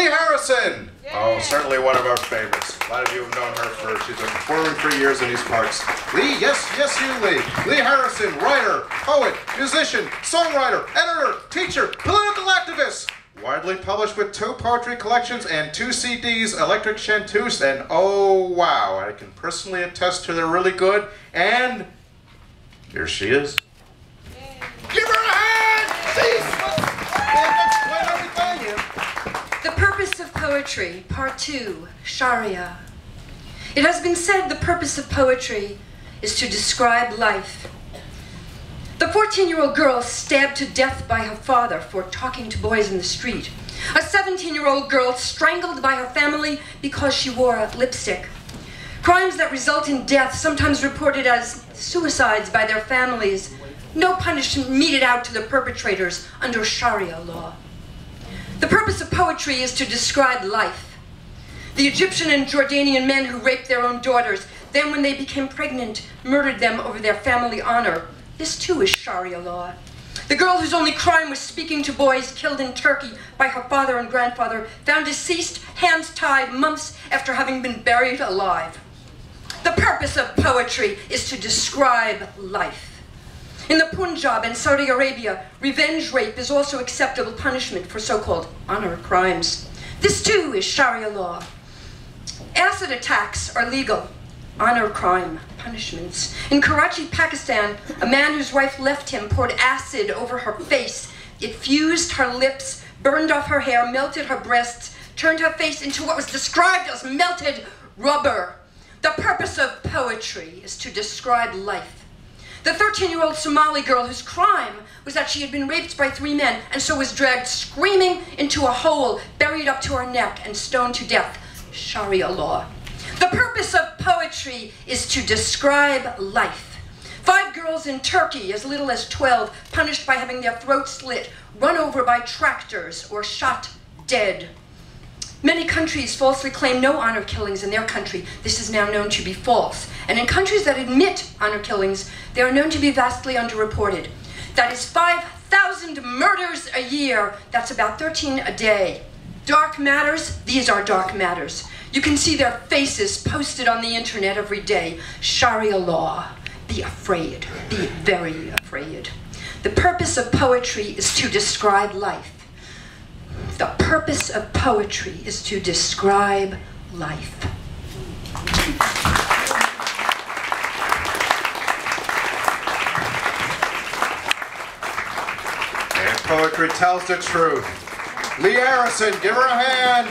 Leigh Harrison. Oh, certainly one of our favorites. A lot of you have known her she's been performing for years in these parts. Leigh, yes, you, Leigh. Leigh Harrison, writer, poet, musician, songwriter, editor, teacher, political activist. Widely published with 2 poetry collections and 2 CDs, Electric Chanteuse, and oh wow, I can personally attest to they're really good, and here she is. Give her a hand! The purpose of poetry, part 2, Sharia. It has been said the purpose of poetry is to describe life. The 14-year-old girl stabbed to death by her father for talking to boys in the street. A 17-year-old girl strangled by her family because she wore lipstick. Crimes that result in death, sometimes reported as suicides by their families. No punishment meted out to the perpetrators under Sharia law. The purpose of poetry is to describe life. The Egyptian and Jordanian men who raped their own daughters, then when they became pregnant, murdered them over their family honor. This too is Sharia law. The girl whose only crime was speaking to boys killed in Turkey by her father and grandfather, found deceased, hands tied, months after having been buried alive. The purpose of poetry is to describe life. In the Punjab and Saudi Arabia, revenge rape is also acceptable punishment for so-called honor crimes. This too is Sharia law. Acid attacks are legal. Honor crime punishments. In Karachi, Pakistan, a man whose wife left him poured acid over her face. It fused her lips, burned off her hair, melted her breasts, turned her face into what was described as melted rubber. The purpose of poetry is to describe life. The 13-year-old Somali girl whose crime was that she had been raped by 3 men and so was dragged screaming into a hole, buried up to her neck and stoned to death. Sharia law. The purpose of poetry is to describe life. 5 girls in Turkey, as little as 12, punished by having their throats slit, run over by tractors, or shot dead. Many countries falsely claim no honor killings in their country. This is now known to be false. And in countries that admit honor killings, they are known to be vastly underreported. That is 5,000 murders a year. That's about 13 a day. Dark matters, these are dark matters. You can see their faces posted on the internet every day. Sharia law. Be afraid. Be very afraid. The purpose of poetry is to describe life. The purpose of poetry is to describe life. And poetry tells the truth. Leigh Harrison, give her a hand.